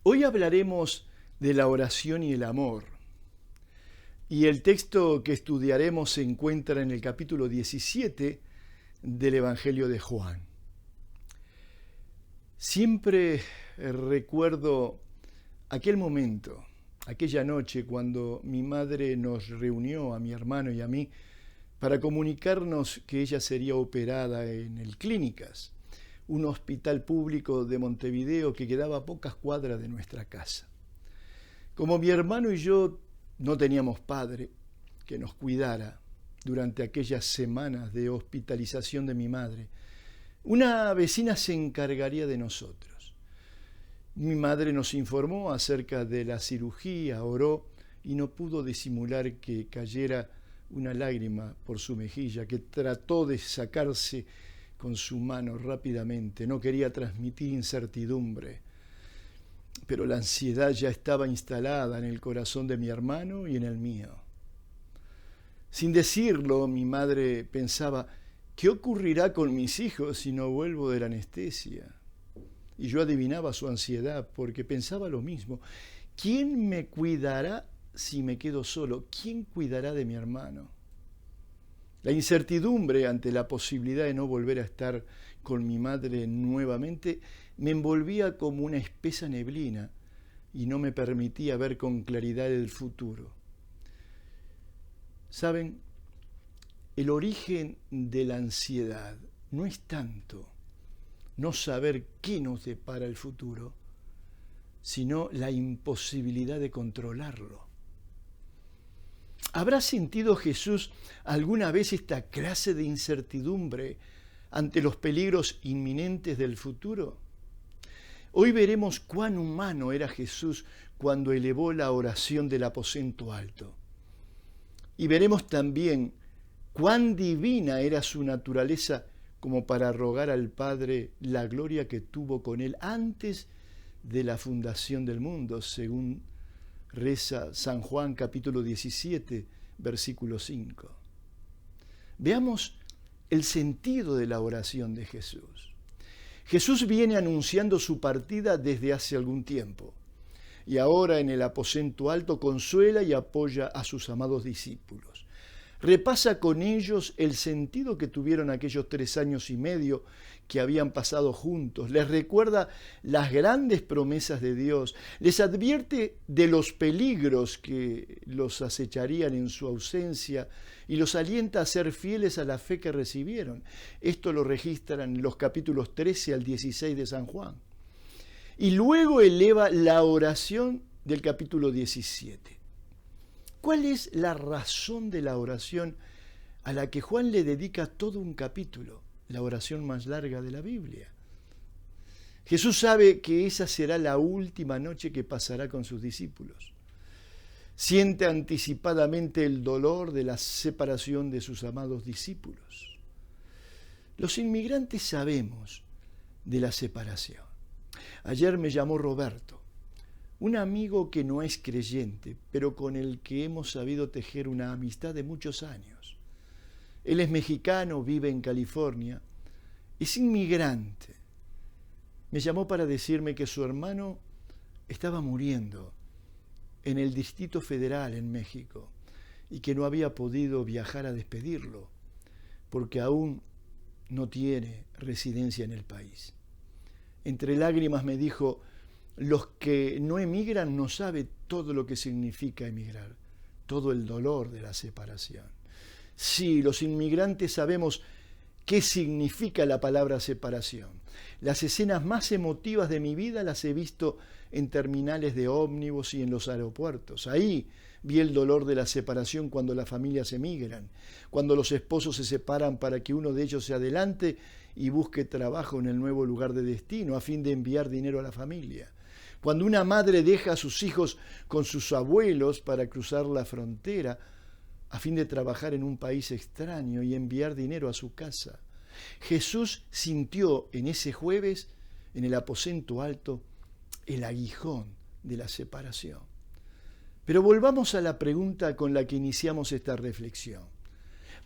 Hoy hablaremos de la oración y el amor. Y el texto que estudiaremos se encuentra en el capítulo 17 del Evangelio de Juan. Siempre recuerdo aquel momento, aquella noche cuando mi madre nos reunió a mi hermano y a mí para comunicarnos que ella sería operada en el Clínicas, un hospital público de Montevideo que quedaba a pocas cuadras de nuestra casa. Como mi hermano y yo no teníamos padre que nos cuidara durante aquellas semanas de hospitalización de mi madre, una vecina se encargaría de nosotros. Mi madre nos informó acerca de la cirugía, oró y no pudo disimular que cayera una lágrima por su mejilla, que trató de sacarse con su mano rápidamente. No quería transmitir incertidumbre, pero la ansiedad ya estaba instalada en el corazón de mi hermano y en el mío. Sin decirlo, mi madre pensaba: ¿qué ocurrirá con mis hijos si no vuelvo de la anestesia? Y yo adivinaba su ansiedad porque pensaba lo mismo. ¿Quién me cuidará si me quedo solo? ¿Quién cuidará de mi hermano? La incertidumbre ante la posibilidad de no volver a estar con mi madre nuevamente me envolvía como una espesa neblina y no me permitía ver con claridad el futuro. ¿Saben? El origen de la ansiedad no es tanto no saber qué nos depara el futuro, sino la imposibilidad de controlarlo. ¿Habrá sentido Jesús alguna vez esta clase de incertidumbre ante los peligros inminentes del futuro? Hoy veremos cuán humano era Jesús cuando elevó la oración del aposento alto. Y veremos también cuán divina era su naturaleza como para rogar al Padre la gloria que tuvo con él antes de la fundación del mundo, según reza San Juan capítulo 17, versículo 5. Veamos el sentido de la oración de Jesús. Jesús viene anunciando su partida desde hace algún tiempo y ahora en el aposento alto consuela y apoya a sus amados discípulos. Repasa con ellos el sentido que tuvieron aquellos 3 años y medio que habían pasado juntos. Les recuerda las grandes promesas de Dios. Les advierte de los peligros que los acecharían en su ausencia y los alienta a ser fieles a la fe que recibieron. Esto lo registran los capítulos 13 al 16 de San Juan. Y luego eleva la oración del capítulo 17. ¿Cuál es la razón de la oración a la que Juan le dedica todo un capítulo? La oración más larga de la Biblia. Jesús sabe que esa será la última noche que pasará con sus discípulos. Siente anticipadamente el dolor de la separación de sus amados discípulos. Los inmigrantes sabemos de la separación. Ayer me llamó Roberto, un amigo que no es creyente, pero con el que hemos sabido tejer una amistad de muchos años. Él es mexicano, vive en California, es inmigrante. Me llamó para decirme que su hermano estaba muriendo en el Distrito Federal en México y que no había podido viajar a despedirlo porque aún no tiene residencia en el país. Entre lágrimas me dijo: los que no emigran no saben todo lo que significa emigrar, todo el dolor de la separación. Sí, los inmigrantes sabemos qué significa la palabra separación. Las escenas más emotivas de mi vida las he visto en terminales de ómnibus y en los aeropuertos. Ahí vi el dolor de la separación cuando las familias emigran, cuando los esposos se separan para que uno de ellos se adelante y busque trabajo en el nuevo lugar de destino a fin de enviar dinero a la familia. Cuando una madre deja a sus hijos con sus abuelos para cruzar la frontera a fin de trabajar en un país extraño y enviar dinero a su casa. Jesús sintió en ese jueves, en el aposento alto, el aguijón de la separación. Pero volvamos a la pregunta con la que iniciamos esta reflexión.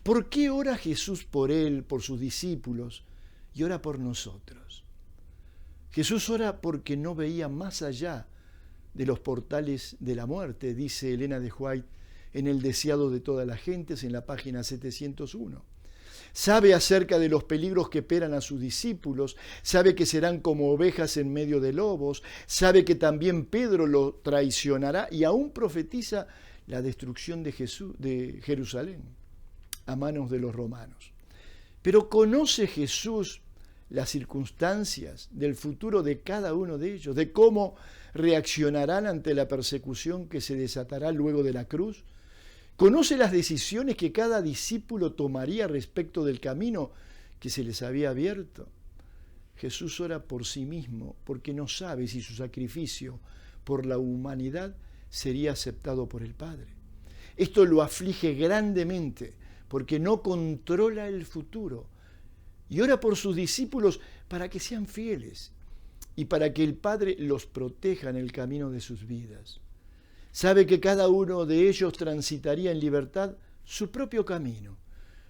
¿Por qué ora Jesús por él, por sus discípulos y ora por nosotros? Jesús ora porque no veía más allá de los portales de la muerte, dice Elena de White en El deseado de todas las gentes, en la página 701. Sabe acerca de los peligros que esperan a sus discípulos, sabe que serán como ovejas en medio de lobos, sabe que también Pedro lo traicionará y aún profetiza la destrucción de Jerusalén a manos de los romanos. Pero ¿conoce Jesús las circunstancias del futuro de cada uno de ellos, de cómo reaccionarán ante la persecución que se desatará luego de la cruz? ¿Conoce las decisiones que cada discípulo tomaría respecto del camino que se les había abierto? Jesús ora por sí mismo porque no sabe si su sacrificio por la humanidad sería aceptado por el Padre. Esto lo aflige grandemente porque no controla el futuro y ora por sus discípulos para que sean fieles y para que el Padre los proteja en el camino de sus vidas. Sabe que cada uno de ellos transitaría en libertad su propio camino,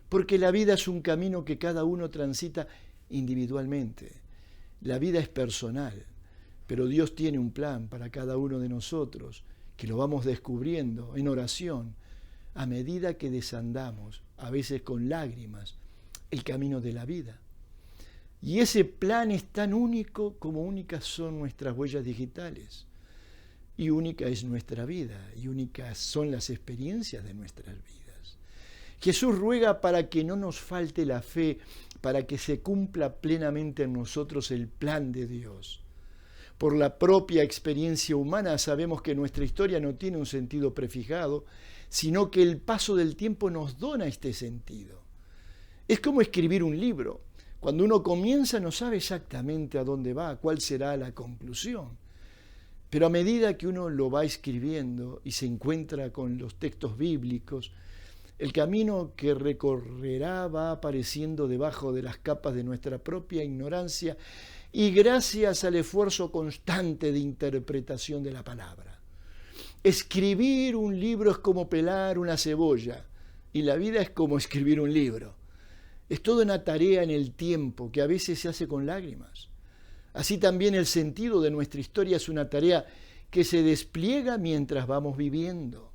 porque la vida es un camino que cada uno transita individualmente. La vida es personal, pero Dios tiene un plan para cada uno de nosotros, que lo vamos descubriendo en oración, a medida que desandamos, a veces con lágrimas, el camino de la vida. Y ese plan es tan único como únicas son nuestras huellas digitales. Y única es nuestra vida, y únicas son las experiencias de nuestras vidas. Jesús ruega para que no nos falte la fe, para que se cumpla plenamente en nosotros el plan de Dios. Por la propia experiencia humana sabemos que nuestra historia no tiene un sentido prefijado, sino que el paso del tiempo nos dona este sentido. Es como escribir un libro. Cuando uno comienza no sabe exactamente a dónde va, cuál será la conclusión. Pero a medida que uno lo va escribiendo y se encuentra con los textos bíblicos, el camino que recorrerá va apareciendo debajo de las capas de nuestra propia ignorancia y gracias al esfuerzo constante de interpretación de la palabra. Escribir un libro es como pelar una cebolla y la vida es como escribir un libro. Es toda una tarea en el tiempo que a veces se hace con lágrimas. Así también el sentido de nuestra historia es una tarea que se despliega mientras vamos viviendo.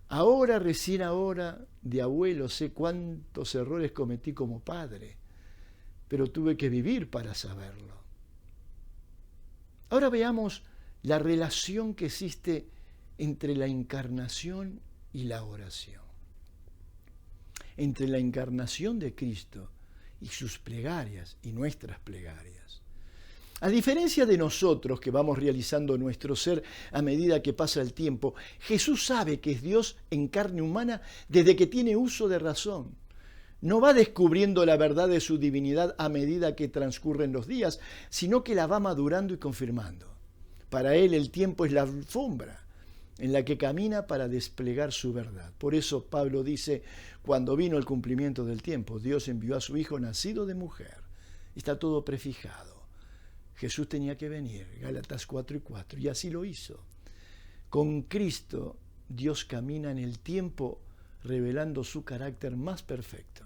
Ahora, recién ahora, de abuelo, sé cuántos errores cometí como padre, pero tuve que vivir para saberlo. Ahora veamos la relación que existe entre la encarnación y la oración. Entre la encarnación de Cristo y sus plegarias y nuestras plegarias. A diferencia de nosotros que vamos realizando nuestro ser a medida que pasa el tiempo, Jesús sabe que es Dios en carne humana desde que tiene uso de razón. No va descubriendo la verdad de su divinidad a medida que transcurren los días, sino que la va madurando y confirmando. Para él el tiempo es la alfombra en la que camina para desplegar su verdad. Por eso Pablo dice, cuando vino el cumplimiento del tiempo, Dios envió a su Hijo nacido de mujer. Está todo prefijado. Jesús tenía que venir, Gálatas 4:4, y así lo hizo. Con Cristo, Dios camina en el tiempo revelando su carácter más perfecto.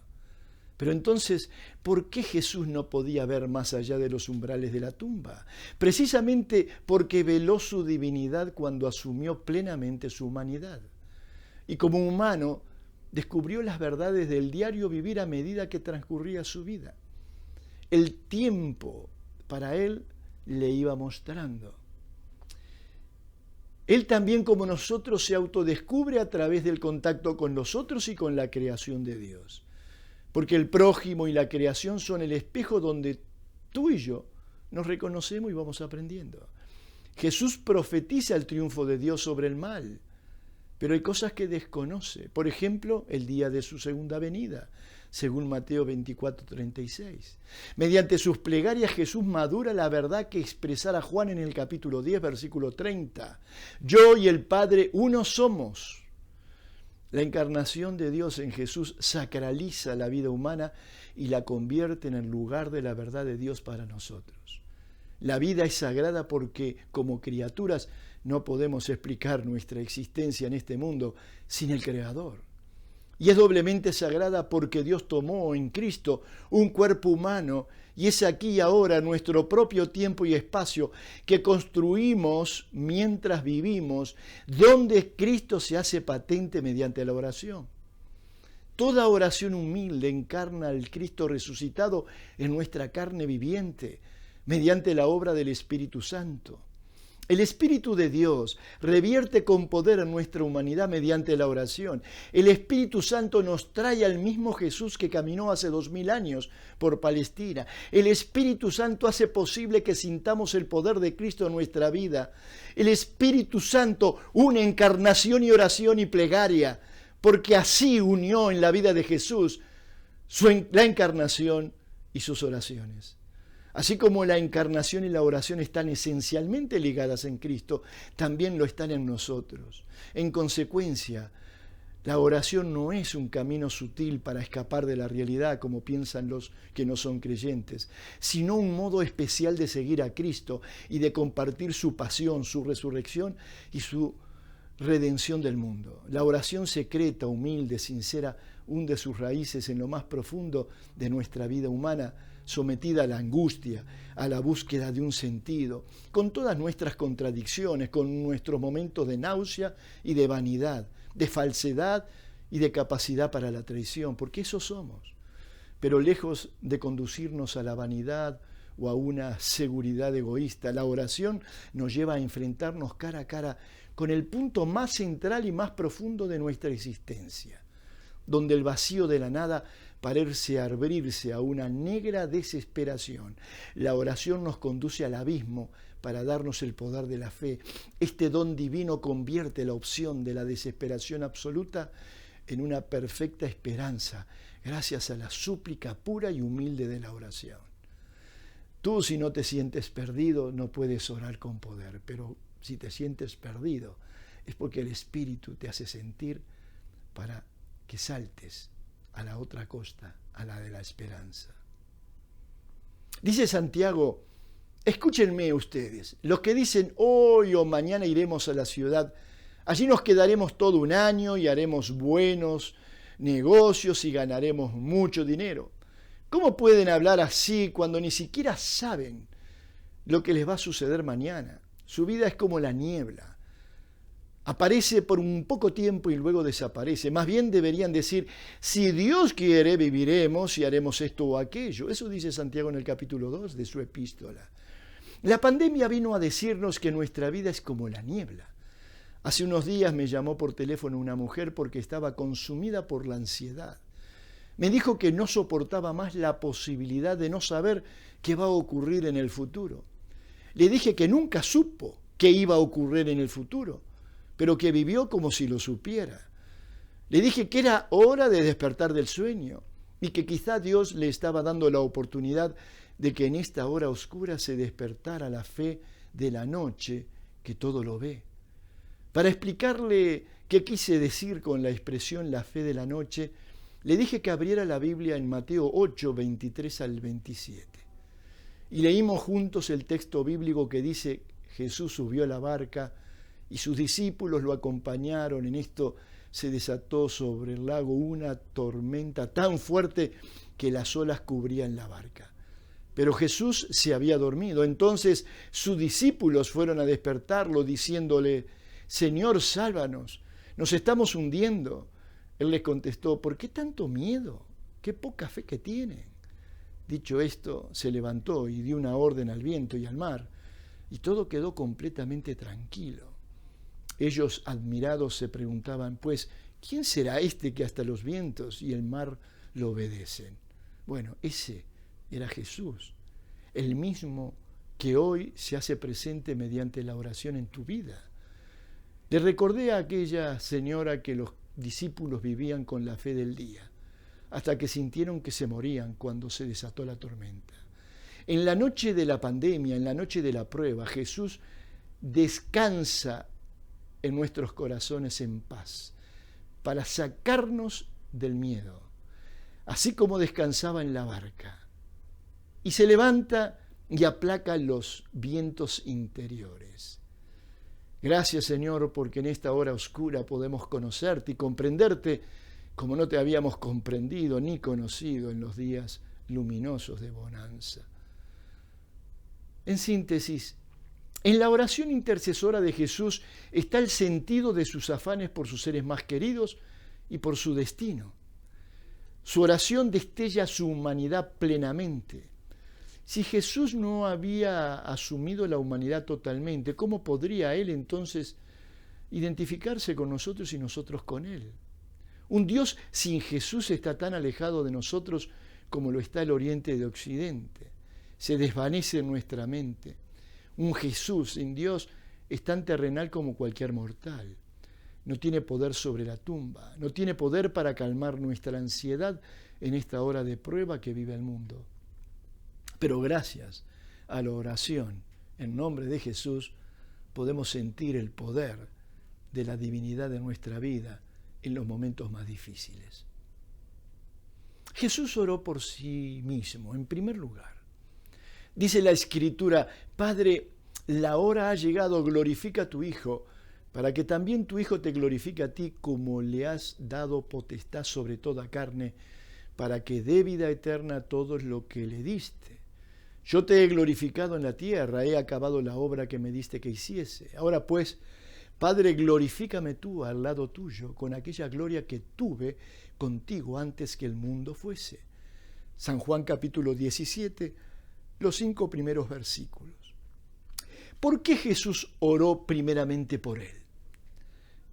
Pero entonces, ¿por qué Jesús no podía ver más allá de los umbrales de la tumba? Precisamente porque veló su divinidad cuando asumió plenamente su humanidad. Y como humano, descubrió las verdades del diario vivir a medida que transcurría su vida. El tiempo para él le iba mostrando. Él también, como nosotros, se autodescubre a través del contacto con los otros y con la creación de Dios. Porque el prójimo y la creación son el espejo donde tú y yo nos reconocemos y vamos aprendiendo. Jesús profetiza el triunfo de Dios sobre el mal, pero hay cosas que desconoce. Por ejemplo, el día de su segunda venida, según Mateo 24:36. Mediante sus plegarias Jesús madura la verdad que expresara Juan en el capítulo 10, versículo 30. Yo y el Padre uno somos. La encarnación de Dios en Jesús sacraliza la vida humana y la convierte en el lugar de la verdad de Dios para nosotros. La vida es sagrada porque, como criaturas, no podemos explicar nuestra existencia en este mundo sin el Creador. Y es doblemente sagrada porque Dios tomó en Cristo un cuerpo humano y es aquí y ahora nuestro propio tiempo y espacio que construimos mientras vivimos, donde Cristo se hace patente mediante la oración. Toda oración humilde encarna al Cristo resucitado en nuestra carne viviente, mediante la obra del Espíritu Santo. El Espíritu de Dios revierte con poder en nuestra humanidad mediante la oración. El Espíritu Santo nos trae al mismo Jesús que caminó hace 2000 años por Palestina. El Espíritu Santo hace posible que sintamos el poder de Cristo en nuestra vida. El Espíritu Santo une encarnación y oración y plegaria, porque así unió en la vida de Jesús la encarnación y sus oraciones. Así como la encarnación y la oración están esencialmente ligadas en Cristo, también lo están en nosotros. En consecuencia, la oración no es un camino sutil para escapar de la realidad, como piensan los que no son creyentes, sino un modo especial de seguir a Cristo y de compartir su pasión, su resurrección y su redención del mundo. La oración secreta, humilde, sincera, hunde sus raíces en lo más profundo de nuestra vida humana, sometida a la angustia, a la búsqueda de un sentido, con todas nuestras contradicciones, con nuestros momentos de náusea y de vanidad, de falsedad y de capacidad para la traición, porque eso somos. Pero lejos de conducirnos a la vanidad o a una seguridad egoísta, la oración nos lleva a enfrentarnos cara a cara con el punto más central y más profundo de nuestra existencia, donde el vacío de la nada parece abrirse a una negra desesperación. La oración nos conduce al abismo para darnos el poder de la fe. Este don divino convierte la opción de la desesperación absoluta en una perfecta esperanza, gracias a la súplica pura y humilde de la oración. Tú, si no te sientes perdido, no puedes orar con poder, pero si te sientes perdido, es porque el Espíritu te hace sentir para que saltes a la otra costa, a la de la esperanza. Dice Santiago, escúchenme ustedes, los que dicen hoy o mañana iremos a la ciudad, allí nos quedaremos todo un año y haremos buenos negocios y ganaremos mucho dinero. ¿Cómo pueden hablar así cuando ni siquiera saben lo que les va a suceder mañana? Su vida es como la niebla. Aparece por un poco tiempo y luego desaparece. Más bien deberían decir, si Dios quiere, viviremos y haremos esto o aquello. Eso dice Santiago en el capítulo 2 de su epístola. La pandemia vino a decirnos que nuestra vida es como la niebla. Hace unos días me llamó por teléfono una mujer porque estaba consumida por la ansiedad. Me dijo que no soportaba más la posibilidad de no saber qué va a ocurrir en el futuro. Le dije que nunca supo qué iba a ocurrir en el futuro, pero que vivió como si lo supiera. Le dije que era hora de despertar del sueño y que quizá Dios le estaba dando la oportunidad de que en esta hora oscura se despertara la fe de la noche que todo lo ve. Para explicarle qué quise decir con la expresión la fe de la noche, le dije que abriera la Biblia en Mateo 8, 23 al 27. Y leímos juntos el texto bíblico que dice, Jesús subió a la barca y sus discípulos lo acompañaron. En esto se desató sobre el lago una tormenta tan fuerte que las olas cubrían la barca. Pero Jesús se había dormido. Entonces sus discípulos fueron a despertarlo diciéndole, Señor, sálvanos, nos estamos hundiendo. Él les contestó, ¿por qué tanto miedo? Qué poca fe que tienen. Dicho esto, se levantó y dio una orden al viento y al mar, y todo quedó completamente tranquilo. Ellos, admirados, se preguntaban, pues, ¿quién será este que hasta los vientos y el mar lo obedecen? Bueno, ese era Jesús, el mismo que hoy se hace presente mediante la oración en tu vida. Le recordé a aquella señora que los discípulos vivían con la fe del día, hasta que sintieron que se morían cuando se desató la tormenta. En la noche de la pandemia, en la noche de la prueba, Jesús descansa en nuestros corazones en paz, para sacarnos del miedo, así como descansaba en la barca, y se levanta y aplaca los vientos interiores. Gracias, Señor, porque en esta hora oscura podemos conocerte y comprenderte como no te habíamos comprendido ni conocido en los días luminosos de bonanza. En síntesis, en la oración intercesora de Jesús está el sentido de sus afanes por sus seres más queridos y por su destino. Su oración destella su humanidad plenamente. Si Jesús no había asumido la humanidad totalmente, ¿cómo podría Él entonces identificarse con nosotros y nosotros con Él? Un Dios sin Jesús está tan alejado de nosotros como lo está el Oriente de Occidente. Se desvanece en nuestra mente. Un Jesús sin Dios es tan terrenal como cualquier mortal. No tiene poder sobre la tumba, no tiene poder para calmar nuestra ansiedad en esta hora de prueba que vive el mundo. Pero gracias a la oración en nombre de Jesús podemos sentir el poder de la divinidad de nuestra vida en los momentos más difíciles. Jesús oró por sí mismo, en primer lugar. Dice la Escritura: Padre, la hora ha llegado, glorifica a tu Hijo, para que también tu Hijo te glorifique a ti, como le has dado potestad sobre toda carne, para que dé vida eterna a todos los que le diste. Yo te he glorificado en la tierra, he acabado la obra que me diste que hiciese. Ahora pues, Padre, glorifícame tú al lado tuyo, con aquella gloria que tuve contigo antes que el mundo fuese. San Juan capítulo 17, los 5 primeros versículos. ¿Por qué Jesús oró primeramente por él?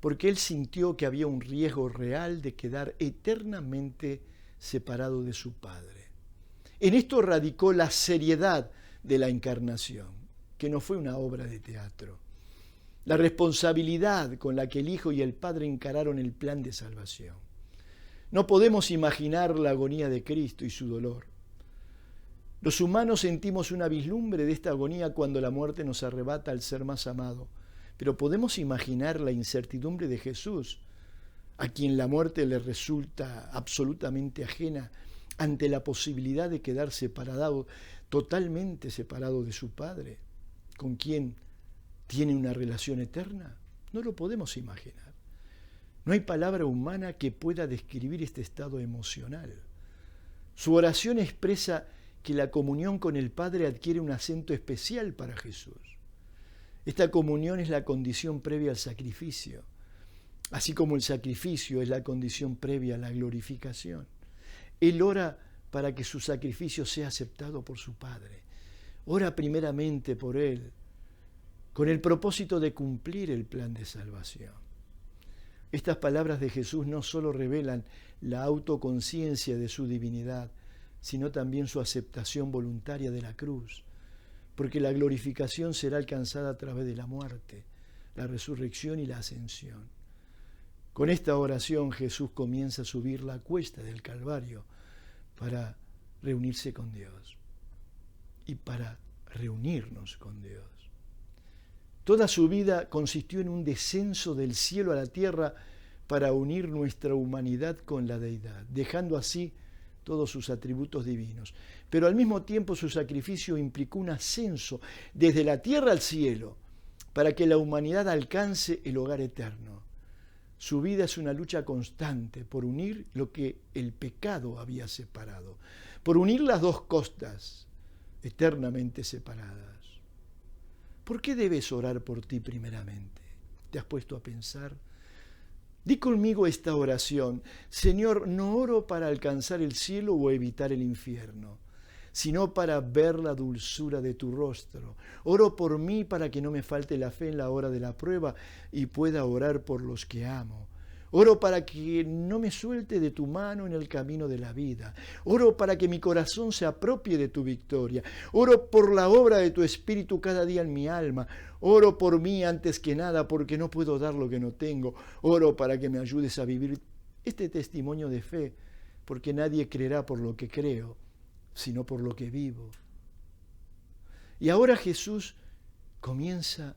Porque él sintió que había un riesgo real de quedar eternamente separado de su Padre. En esto radicó la seriedad de la encarnación, que no fue una obra de teatro. La responsabilidad con la que el Hijo y el Padre encararon el plan de salvación. No podemos imaginar la agonía de Cristo y su dolor. Los humanos sentimos una vislumbre de esta agonía cuando la muerte nos arrebata al ser más amado, pero podemos imaginar la incertidumbre de Jesús, a quien la muerte le resulta absolutamente ajena ante la posibilidad de quedar separado, totalmente separado de su Padre, con quien tiene una relación eterna. No lo podemos imaginar. No hay palabra humana que pueda describir este estado emocional. Su oración expresa que la comunión con el Padre adquiere un acento especial para Jesús. Esta comunión es la condición previa al sacrificio, así como el sacrificio es la condición previa a la glorificación. Él ora para que su sacrificio sea aceptado por su Padre. Ora primeramente por él, con el propósito de cumplir el plan de salvación. Estas palabras de Jesús no solo revelan la autoconciencia de su divinidad, sino también su aceptación voluntaria de la cruz, porque la glorificación será alcanzada a través de la muerte, la resurrección y la ascensión. Con esta oración Jesús comienza a subir la cuesta del Calvario para reunirse con Dios y para reunirnos con Dios. Toda su vida consistió en un descenso del cielo a la tierra para unir nuestra humanidad con la deidad, dejando así todos sus atributos divinos. Pero al mismo tiempo su sacrificio implicó un ascenso desde la tierra al cielo para que la humanidad alcance el hogar eterno. Su vida es una lucha constante por unir lo que el pecado había separado, por unir las dos costas eternamente separadas. ¿Por qué debes orar por ti primeramente? ¿Te has puesto a pensar? Di conmigo esta oración: Señor, no oro para alcanzar el cielo o evitar el infierno, sino para ver la dulzura de tu rostro. Oro por mí para que no me falte la fe en la hora de la prueba y pueda orar por los que amo. Oro para que no me suelte de tu mano en el camino de la vida. Oro para que mi corazón se apropie de tu victoria. Oro por la obra de tu Espíritu cada día en mi alma. Oro por mí antes que nada, porque no puedo dar lo que no tengo. Oro para que me ayudes a vivir este testimonio de fe, porque nadie creerá por lo que creo, sino por lo que vivo. Y ahora Jesús comienza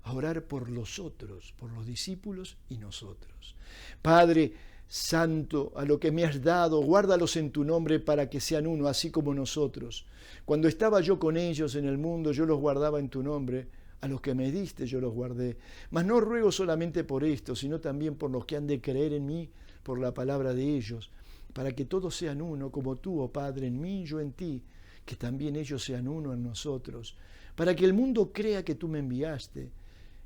a orar por los otros, por los discípulos y nosotros. Padre Santo, a lo que me has dado, guárdalos en tu nombre para que sean uno, así como nosotros. Cuando estaba yo con ellos en el mundo, yo los guardaba en tu nombre. A los que me diste yo los guardé. Mas no ruego solamente por esto, sino también por los que han de creer en mí por la palabra de ellos, para que todos sean uno, como tú, oh Padre, en mí y yo en ti, que también ellos sean uno en nosotros, para que el mundo crea que tú me enviaste,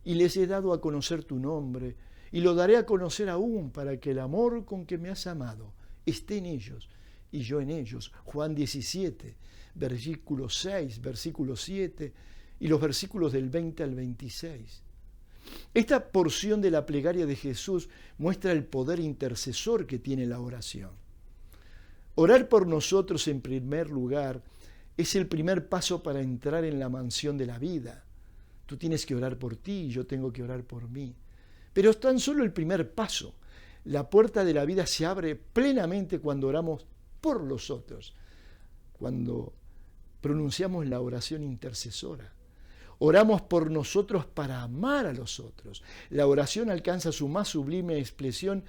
y les he dado a conocer tu nombre, y lo daré a conocer aún, para que el amor con que me has amado esté en ellos, y yo en ellos. Juan 17, versículo 6, versículo 7, y los versículos del 20 al 26. Esta porción de la plegaria de Jesús muestra el poder intercesor que tiene la oración. Orar por nosotros en primer lugar es el primer paso para entrar en la mansión de la vida. Tú tienes que orar por ti y yo tengo que orar por mí. Pero es tan solo el primer paso. La puerta de la vida se abre plenamente cuando oramos por los otros, cuando pronunciamos la oración intercesora. Oramos por nosotros para amar a los otros. La oración alcanza su más sublime expresión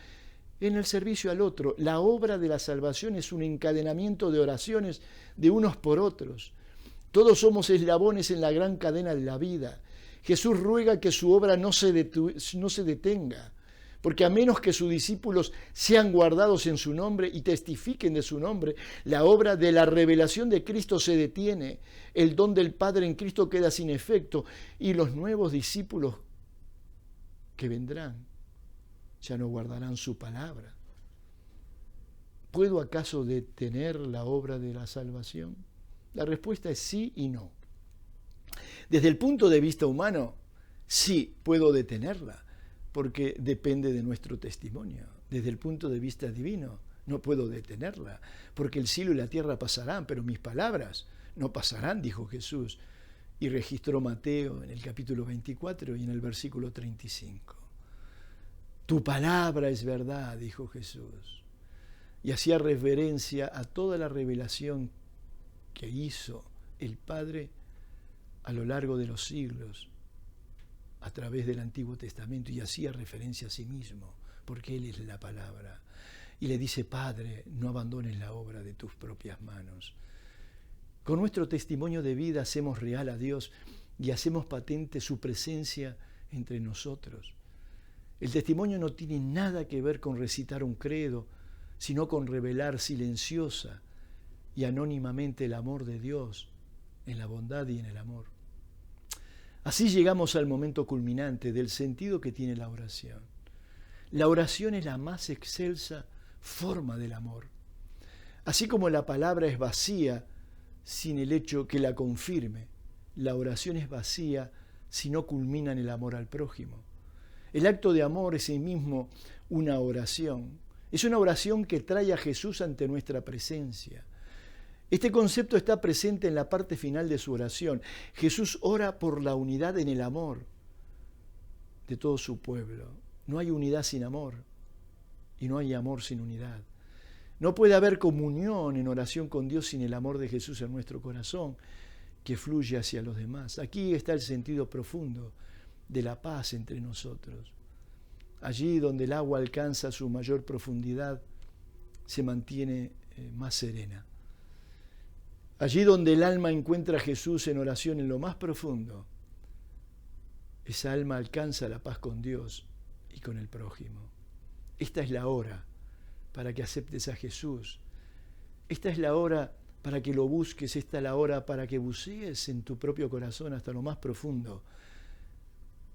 en el servicio al otro. La obra de la salvación es un encadenamiento de oraciones de unos por otros. Todos somos eslabones en la gran cadena de la vida. Jesús ruega que su obra no se detenga, porque a menos que sus discípulos sean guardados en su nombre y testifiquen de su nombre, la obra de la revelación de Cristo se detiene, el don del Padre en Cristo queda sin efecto, y los nuevos discípulos que vendrán ya no guardarán su palabra. ¿Puedo acaso detener la obra de la salvación? La respuesta es sí y no. Desde el punto de vista humano, sí puedo detenerla, porque depende de nuestro testimonio. Desde el punto de vista divino, no puedo detenerla, porque el cielo y la tierra pasarán, pero mis palabras no pasarán, dijo Jesús, y registró Mateo en el capítulo 24 y en el versículo 35. Tu palabra es verdad, dijo Jesús, y hacía referencia a toda la revelación que hizo el Padre a lo largo de los siglos, a través del Antiguo Testamento, y hacía referencia a sí mismo, porque Él es la palabra. Y le dice, Padre, no abandones la obra de tus propias manos. Con nuestro testimonio de vida hacemos real a Dios y hacemos patente su presencia entre nosotros. El testimonio no tiene nada que ver con recitar un credo, sino con revelar silenciosa y anónimamente el amor de Dios en la bondad y en el amor. Así llegamos al momento culminante del sentido que tiene la oración. La oración es la más excelsa forma del amor. Así como la palabra es vacía sin el hecho que la confirme, la oración es vacía si no culmina en el amor al prójimo. El acto de amor es en sí mismo una oración. Es una oración que trae a Jesús ante nuestra presencia. Este concepto está presente en la parte final de su oración. Jesús ora por la unidad en el amor de todo su pueblo. No hay unidad sin amor y no hay amor sin unidad. No puede haber comunión en oración con Dios sin el amor de Jesús en nuestro corazón, que fluye hacia los demás. Aquí está el sentido profundo de la paz entre nosotros. Allí donde el agua alcanza su mayor profundidad, se mantiene más serena. Allí donde el alma encuentra a Jesús en oración en lo más profundo, esa alma alcanza la paz con Dios y con el prójimo. Esta es la hora para que aceptes a Jesús. Esta es la hora para que lo busques. Esta es la hora para que bucees en tu propio corazón hasta lo más profundo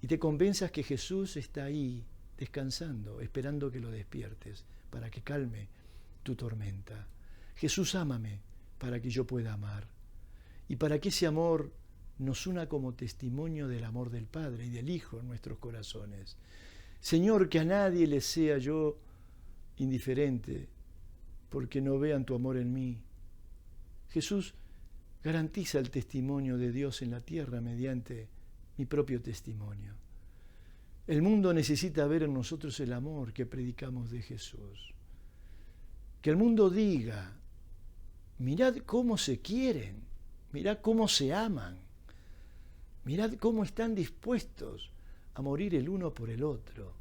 y te convenzas que Jesús está ahí descansando, esperando que lo despiertes para que calme tu tormenta. Jesús, ámame para que yo pueda amar y para que ese amor nos una como testimonio del amor del Padre y del Hijo en nuestros corazones. Señor, que a nadie le sea yo indiferente porque no vean tu amor en mí. Jesús garantiza el testimonio de Dios en la tierra mediante mi propio testimonio. El mundo necesita ver en nosotros el amor que predicamos de Jesús. Que el mundo diga, mirad cómo se quieren, mirad cómo se aman, mirad cómo están dispuestos a morir el uno por el otro.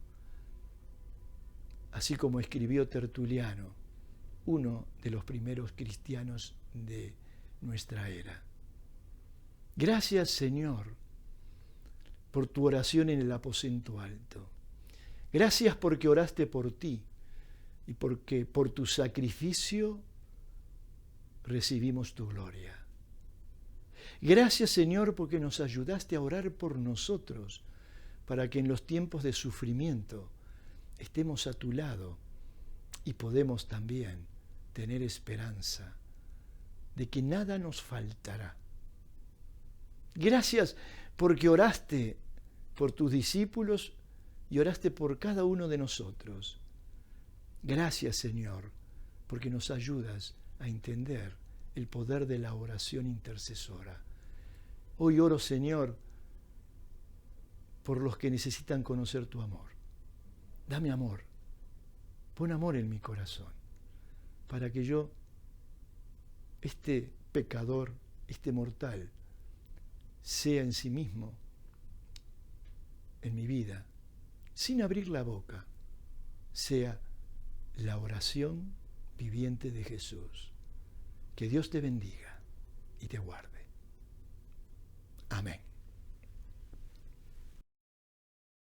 Así como escribió Tertuliano, uno de los primeros cristianos de nuestra era. Gracias, Señor, por tu oración en el aposento alto. Gracias porque oraste por ti, y porque por tu sacrificio recibimos tu gloria. Gracias, Señor, porque nos ayudaste a orar por nosotros, para que en los tiempos de sufrimiento estemos a tu lado y podemos también tener esperanza de que nada nos faltará. Gracias porque oraste por tus discípulos y oraste por cada uno de nosotros. Gracias, Señor, porque nos ayudas a entender el poder de la oración intercesora. Hoy oro, Señor, por los que necesitan conocer tu amor. Dame amor, pon amor en mi corazón, para que yo, este pecador, este mortal, sea en sí mismo, en mi vida, sin abrir la boca, sea la oración viviente de Jesús. Que Dios te bendiga y te guarde. Amén.